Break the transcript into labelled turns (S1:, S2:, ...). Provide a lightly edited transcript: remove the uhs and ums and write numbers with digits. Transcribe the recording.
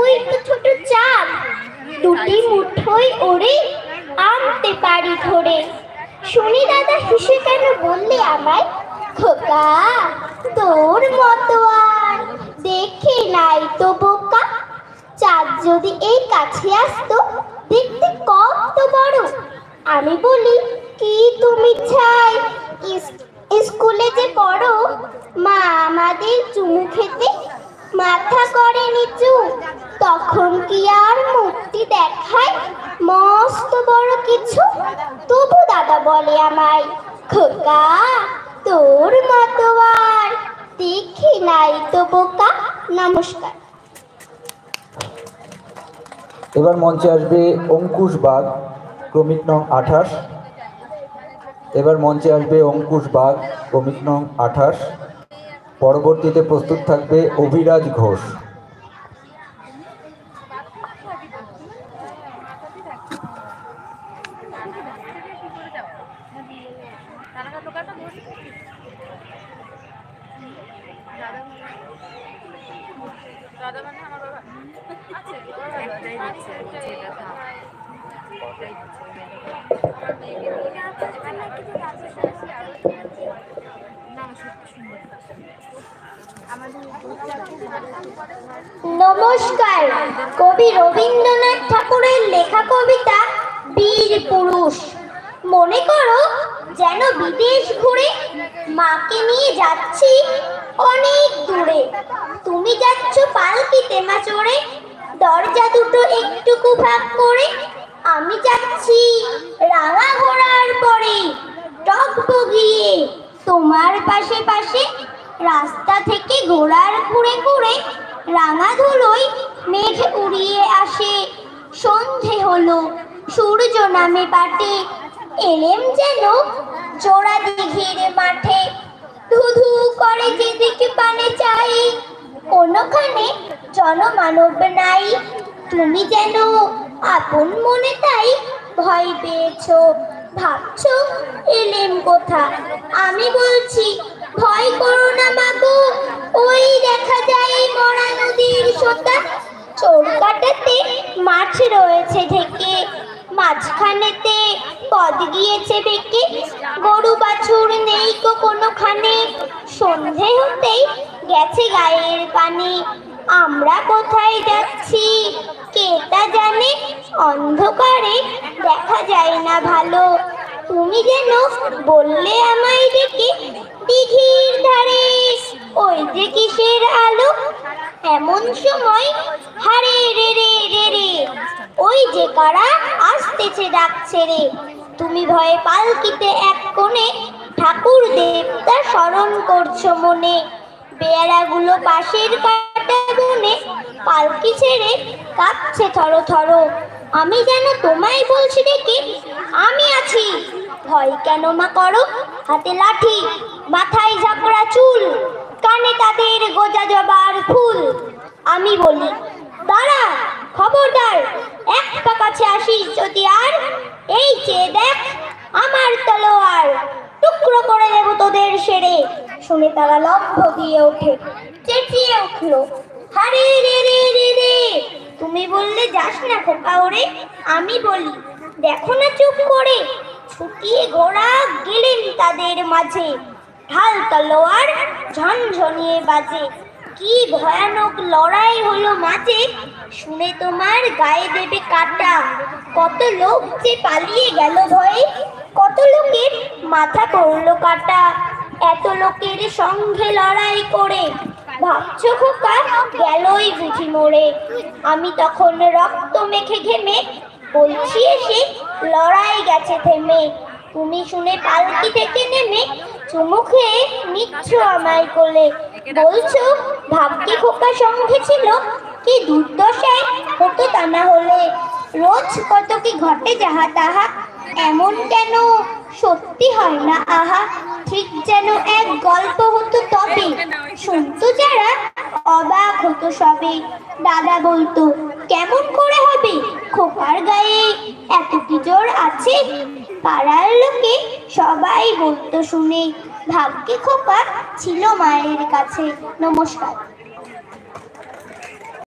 S1: ওই তো ছোট চাঁদ, দুটি মুঠোই ওরে আনতে পারি ধরে। শুনি দাদা হেসে কেন বললে আমায়, খোকা তোর মতো আর দেখে নাই তো বোকা। চাঁদ যদি এই কাছে আসতো দেখতে কত বড়। আমি বলি, কি তুমি ছাই স্কুলে যে পড়ো, মা আমাদের চুমু খেতে মাথা করে নিচু। তখন কি আর মুক্তি দেখায় মস্ত বড় কিছু। তবু দাদা বলে আমায়, খোকা তোর মতো আর দেখি নাই তো বোকা। নমস্কার।
S2: এবার মঞ্চে আসবে অঙ্কুশ বাগ, ক্রমিক নং 28। এবার মঞ্চে আসবে অঙ্কুশ বাগ, ক্রমিক নং 28। পরবর্তীতে প্রস্তুত থাকবে অভিরাজ ঘোষ।
S1: নমস্কার। কবি রবীন্দ্রনাথ ঠাকুরের লেখা কবিতা বীর পুরুষ। মনে করো যেন বিদেশ ঘুরে মাকে নিয়ে যাচ্ছি অনেক দূরে। তুমি যাচ্ছ পালকিতে মা চড়ে, দরজা দুটো একটুকু ভাগ করে। আমি যাচ্ছি রাঙা ঘোড়ার পরে, টগবগিয়ে তোমার পাশে পাশে। রাস্তা থেকে ঘোড়ার ঘুরে ঘুরে রাঙা ধুলোয় মেঘ উড়িয়ে আসে। সন্ধে হলো, সূর্য নামে পাটে, এলেম যেন জোড়া দিঘির মাঠে। ধু ধু করে যেদিকে পানে চাই, কোনোখানে জনমানব নাই। তুমি যেন আপন মনে তাই ভয় পেয়েছো, ভাবছো এলেম কোথা। আমি বলছি ভয় করো না মাগো, ওই দেখা যায় মরা নদীর সোতা। চোরকাটাতে মাছ রয়েছে ঢেকে, মাঝখানেতে পথ গিয়েছে বেঁকে। গরু বাছুর নেই কো কোনোখানে, সন্ধে হতেই গেছে গায়ের পানি। আমরা কোথায় যাচ্ছি কে তা জানে, অন্ধকারে দেখা যায় না ভালো। তুমি যেন বললে আমায় ডেকে, দিঘির ধারে ওই যে কিসের আলো। এমন সময় হারে রে রে রে রে, ওই যে কারা আসতেছে ডাকছে রে। তুমি ভয়ে পালকিতে এক কোণে ঠাকুর দেবতা স্মরণ করছো মনে। বেয়ারাগুলো পাশের কাটা বনে পালকি ছেড়ে কাঁপছে থর থর। আমি যেন তোমায় বলছি ডেকে, আমি আছি ভয় কেন মা করো। হাতে লাঠি, মাথায় ঝাঁকড়া চুল, কানে তাদের গোজা জবার ফুল। আমি বলি, দাঁড়া খবরদার, এক পা কাছে আসিস যদি আর, এই চেয়ে দেখ আমার তলোয়ার, টুকরো করে দেব তোদের সেরে। শুনে তারা লম্ফ দিয়ে ওঠে, চেঁচিয়ে উঠলো, হারে রে রে রে রে। তুমি বললে যাস না খোকা ওরে। আমি বলি, দেখো না চুপ করে। ছুটিয়ে ঘোড়া গেলেন তাদের মাঝে, ঢাল তলোয়ার ঝনঝনিয়ে বাজে। কি ভয়ানক লড়াই হলো মাঝে, শুনে তোমার গায়ে দেবে কাটা। কত লোক যে পালিয়ে গেল ভয়ে, কত লোকের মাথা পড়লো কাটা। এত লোকের সঙ্গে লড়াই করে ভাবছো খোকা গেলই বুঝি মরে। আমি তখন রক্ত মেখে ঘেমে বলছি এসে লড়াই গেছে থেমে। তুমি শুনে পালকি থেকে নেমে চুমু খেয়ে নিচ্ছ আমায় কোলে। বলছো ভাগ্যে খোকা সঙ্গে ছিল, কি দুর্দশায় হতো তা না হলে। রোজ কত কি ঘটে যাহা তাহা, এমন কেন সত্যি হয় না আহা। ঠিক যেন এক গল্প হতো তবে, শুনতো যারা অবাক হতো সবে। দাদা বলতো, কেমন করে হবে খোকার গায়ে এত কি জোর আছে। পাড়ার লোকে সবাই বলতো শুনে, ভাগ্যে খোকা ছিল মায়ের কাছে। নমস্কার।